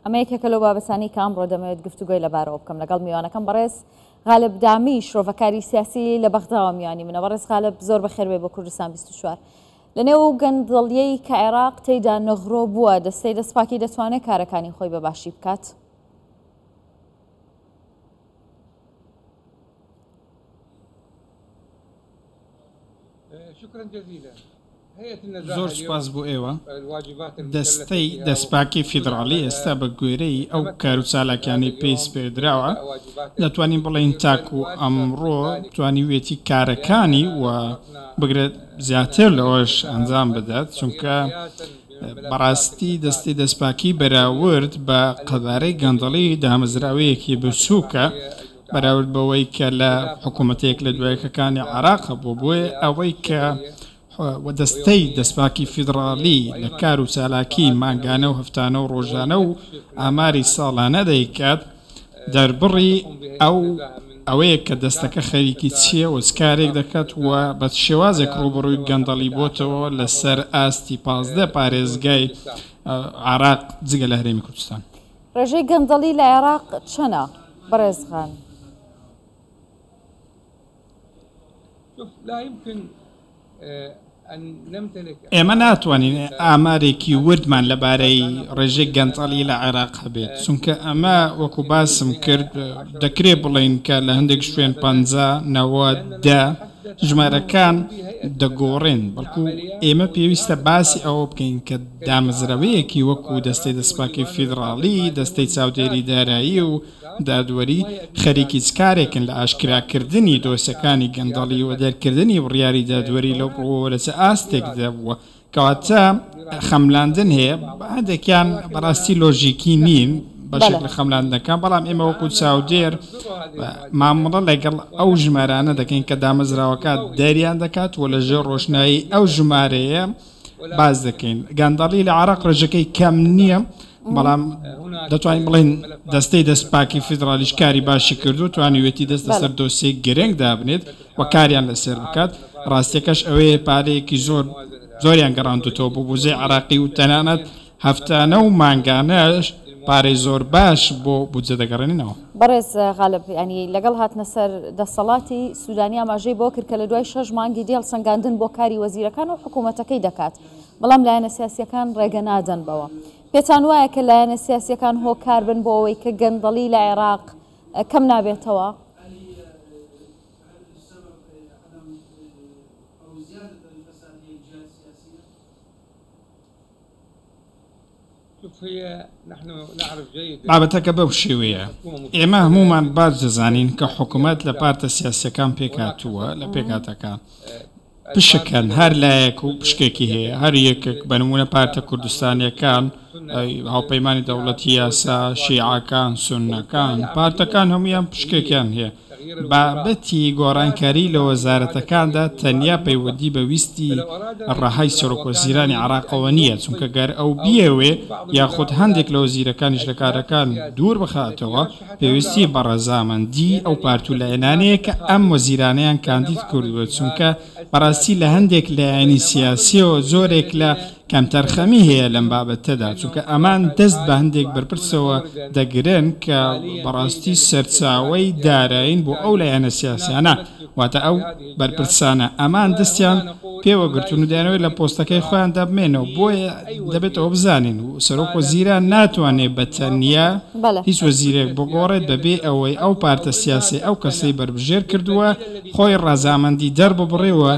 ئەمە یەکێکە لەو بابەتانی کە ئەمڕۆ دەمەوێت گفتوگۆی لەبارەوە بکەم لەگەڵ میوانەکەم. بەڕێز غالب دامی شرۆڤەکاری سیاسی لە بەغداوە میوانی منە. بەڕێز غالب زۆر بەخێربێ بۆ کوردستان 24. لەنێو گەندەڵیەی کە عێراق تێیدا نەغڕۆ بووە، دەستەی دەستپاکی دەتوانێت کارەکانی خۆی بە باشی بکات؟ زۆر سوپاس بۆ ئێوە. دەستەی دەستپاکی فیدراڵی ئێستا بە گوێرەی ئەو کار و چالاکیانی پێیس پێدراوە دەتوانین بڵێن تاکو ئەمڕۆ توانی وێتی کارەکانی و بگرێت زیاتر لەوەش ئەنجام بدات، چونکە بەڕاستی دەستی دەستپاکی بەراورد بە قەبارەی گەندەڵی دامەزراوەیەکی بچووکە بەراورد بەوەی کە لە حکوومەتێک لە دوایەکەکانی عێراق بوو بۆیە ئەوەی کە دەستەی دەستپاکی فیدراڵی لە کار و چالاکی مانگانە و هەفتانە و ڕۆژانە و ئاماری ساڵانە دەیکات دەربڕی ئەوەیە کە دەستەکە خەریکی چییە و چکارێک دەکات و بە شێوازێک ڕوبڕووی گەندەڵی بۆتەوە لەسەر ئاستی 15 پارێزگای عێراق جگە لە هەرێمی کوردستان. ڕێژەی گەندەڵی لە عێراق چەنە بەڕێزخان؟ ئێمە ناتوانین ئامارێکی وردمان لەبارەی ڕێژەی گەندەڵی لە عێراق هەبێت، چونکە ئەمە وەکو باسم کرد دەکرێت بڵین کە لە هەندێک شوێن 50-90 ژمارەکان دەگۆڕێن، بەڵکو ئێمە پێویستە باسی ئەوە بکەین کە دامەزراوەیەکی وەکو دەستەی دەستپاکی فیدراڵی، دەستەی چاودێری دارایی و دادوەری خەریکی چکارێکن لە ئاشکراکردنی دۆسەکانی گەندەڵی و دەرکردنی بڕیاری دادوەری لەو ڕۆوەرەچە ئاستێکدا بووە کەواتە خەملاندن هەیە، هەندێکیان بەڕاستی لۆژیکی نین بەشێک لە خەملاندنەکان، بەڵام ئێمە وەکو چاودێر مامەڵە لەگەڵ ئەو ژمارانە دەکەین کە دامەزراوەکە دەریان دەکات و لەژێر ڕۆشنایی ئەو ژمارەیە باز دەکەین. گەندەڵی لە عێراق ڕێژەکەی کەم نییە، بەڵام دەتوانین بڵێن دەستەی دەستپاکی فیدراڵیش کاری باشی کردو، توانیوێتی دەست لەسەر دۆسیەی گرنگ دابنێت و کاریان لەسەر بکات. ڕاستیەکەش ئەوەیە پارەیەکی زۆریان گەڕاندوتەوە بۆ بوزەی عێراقی و تەنانەت هەفتانە و مانگانەش پارەی زۆر باش بۆ بودجە دەگەڕێنینەوە. بەڕێز غالب ینی لەگەڵ هاتنە سەر دەسەڵاتی سوودانی ئاماژەی بۆ کرد کە لە دوای 6 مانگی دێڵ سەنگاندن بۆ کاری وەزیرەکان و حکوومەتەکەی دەکات، بەڵام لایەنە سیاسیەکان ڕێگە نادەن بەوە. پێتان وایە کە لایەنە سیاسیەکان هۆکار بن بۆ ئەوەی کە گەندەڵی لە عێراق کەم نابێتەوە؟ بابەتەکە بەو شێوەیە. ئێمە هەمومان باش دەزانین کە حکوومەت لە پارتە سیاسیەکان پێکاتووە لە پێکاتەکان پشەکەن هەر لایەک و پشکێکی هەیە، هەر یەکێک بە نمونە پارتە کوردستانیەکان هاوپەیمانی دەوڵەتی یاسا، شیعەکان، سوننەکان، پارتەکان هەمویان پشکێکیان هەیە. بابەتی گۆڕانکاری لە وەزارەتەکاندا تەنیا پەیوەندی بە ویستی ڕاهای سەرۆکوەزیرانی عێراقەوە نییە، چونکە گەر ئەو بیەوێ یاخود هەندێک لە وەزیرەکانیش لە کارەکان دوور بخاتەوە پێویستی بە ڕەزامەندی ئەو پارتولایەنانەیە کە ئەم وەزیرانەیان کاندید کردووە، چونکە بەڕاستی لە هەندێک لایەنی سیاسیەوە زۆرێک لە کەمتەرخەمی هەیە لەم بابەتەدا، چونکە ئەمان دەست بە هەندێک بەرپرسەوە دەگرن کە بەڕاستی سەرچاوەی دارایین بۆ ئەو لایەنە سیاسیانە، واتە ئەو بەرپرسانە ئەمان دەستیان پێوە گرتون و دەیانەوێت لە پۆستەکەی خۆیان دەبمێنەوە، بۆیە دەبێتەوە بزانین و سەرۆک وەزیران ناتوانێت بە تەنیا هیچ وەزیرێک بگۆڕێت بەبێ ئەوەی ئەو پارتە سیاسی ئەو کەسەی بربژێر کردووە خۆی ڕەزامەندی دەرببڕێەوە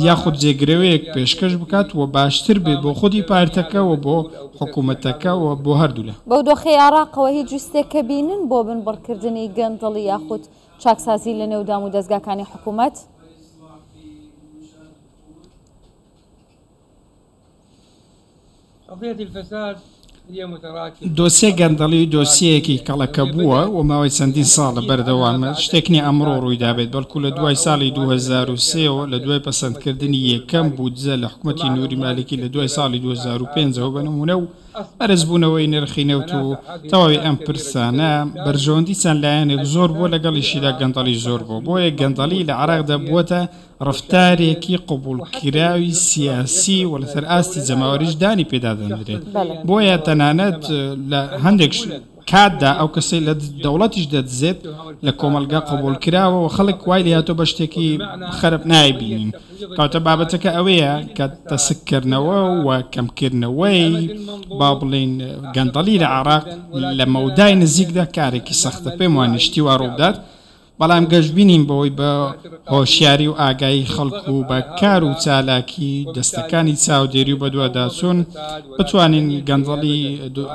یاخود جێگرەوەیەک پێشکەش بکات و باشتر بێت بۆ خودی پارتەکەەوە بۆ حکوومەتەکەەوە بۆ هەردوولە. بەو دۆخەی عێراقەوە هیچ جوستێکە بینن بۆ بنبڕکردنی گەندەڵی یاخود چاکسازی لە نێودام و دەستگاکانی حکوومەت؟ دۆسیە گەندەڵی دۆسیەکی کەڵەکە بووە و ماوەی چەندین ساڵ لە بەردەوامە شتێکنی ئەمڕۆ ڕوویدا بێت، بەڵکو لە دوای ساڵی 2003 لە دوای پەسەندکردنی یەکەم بودجە لە حکوومەتی نووری مالیکی لە دوای ساڵی 2005 بە نمونە و بەرزبوونەوەی نرخی نەوت و تەواوی ئەم پرسانە بەرژەوەندیسان لایەنێک زۆر بۆ لەگەڵیشیدا گەندەڵی زۆر بوو بۆیە گەندەڵی لە عێراقدا بووەتە ڕفتارێکی قبولکراوی سیاسی و لەسەر ئاستی جەماوەریش دانی پێدا دەنرێت بۆیە تەنانەت لە هەندێک کاتدا ئەو کەسەی لە دەوڵەتیش دەدزێت لە کۆمەلگا قبول کراوە و خەڵک وای لە هاتۆ بە شتێکی خەرب نایبینین کەواتە بابەتەکە ئەوەیە کە تەسکردنەوە و کەمکردنەوەی با بڵین گەندەڵی لە عێراق لە مەودای نزیکدا کارێکی سەختە پێم وانە شتی وا ڕوودات بەڵام گەشتبینین بەوەی بە هۆشیاری و ئاگایی خەڵک و بە کار و چالاکی دەستەکانی چاودێری و بەدووادا چۆن بتوانین گەندەڵی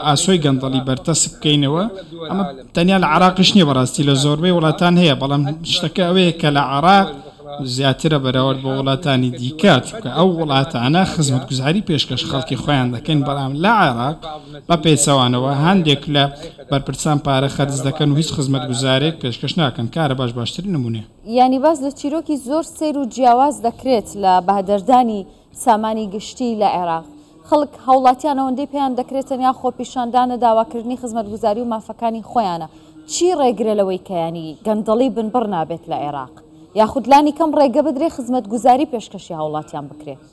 ئاسۆی گەندەڵی بەرتەسب بکەینەوە ئەمە تەنیا لە عێراقیش نییە بەڕاستی لە زۆربەی وڵاتان هەیە بەڵام شتەکە ئەوەیە کە لە عێراق زیاترە بەراورد بە وڵاتانی دیکە چونکە ئەو وڵاتانە خزمەتگوزاری پێشکەش خەڵکی خۆیان دەکەن بەڵام لە عێراق بە پێچەوانەوە هەندێک لە بەرپرسان پارە خەرج دەکەن و هیچ خزمەتگوزارێک پێشکەش ناکەن کارە باشترین نمونێ یعنی باز لە چیرۆکی زۆر سیر و جیاواز دەکرێت لە بەهدەردانی سامانی گشتی لە عێراق خەڵک هاوڵاتیان ئەوەندەی پێیان دەکرێت تەنیا خۆپیشاندانە داواکردنی خزمەتگوزاری و مافەکانی خۆیانە چی ڕێگرە لەوەی کە ینی گەندەڵی بنبڕ نابێت لە عێراق یاخودلانی کەم ڕێگە بدرێ خزمەتگوزاری پێشکەشی هاوڵاتیان بکرێت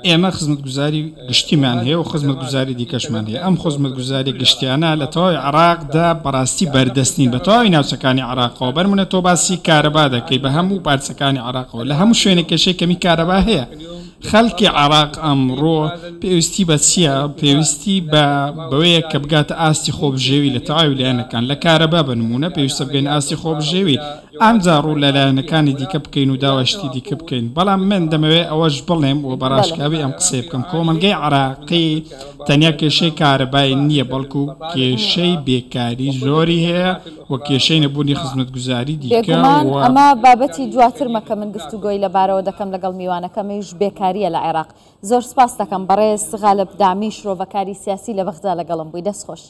ئێمە خزمەتگوزاری گشتیمان هەیە و خزمەتگوزاری دیکەشمان هەیە ئەم خزمەتگوزاری گشتیانە لە تەواوی عێراقدا بەڕاستی بەردەستین بە تەواوی ناوچەکانی عێراقەوە بەرمونە تۆ باسی کارەبا دەکەی بە هەموو پارچەکانی عێراقەوە لە هەموو شوێنێکەشەی کەمی کارەبا هەیە خەڵکی عێراق ئەمڕۆ پێویستی بە چییە پێویستی بەوەیە کە بگاتە ئاستی خۆبژێوی لە تەواوی لایەنەکان لە کارەبا بنمونە پێویستە بگەین ئاستی خۆبژێوی ئەمجا ڕوو لە لایەنەکانی دیکە بکەین و داواشتی دیکە بکەین بەڵام من دەمەوێت ئەوەش بڵێم و بەڕاشکاوی ئەم قسەی بکەم کۆمەلگەی عێراقی تەنیا کێشەی کارەبای نییە بەڵکو کێشەی بێکاری زۆری هەیە و کێشەی نەبوونی خزمەتگوزاری دیکە ئەمە بابەتی دواتر مەکە من گفتوگۆی لەبارەوە دەکەم لەگەڵ میوانەکەمیش بێکاریە لە عێراق زۆر سپاس دەکەم بەڕێز غالب دامی شرۆڤەکاری سیاسی لە بەغدا لەگەڵم بووی دەست خۆش.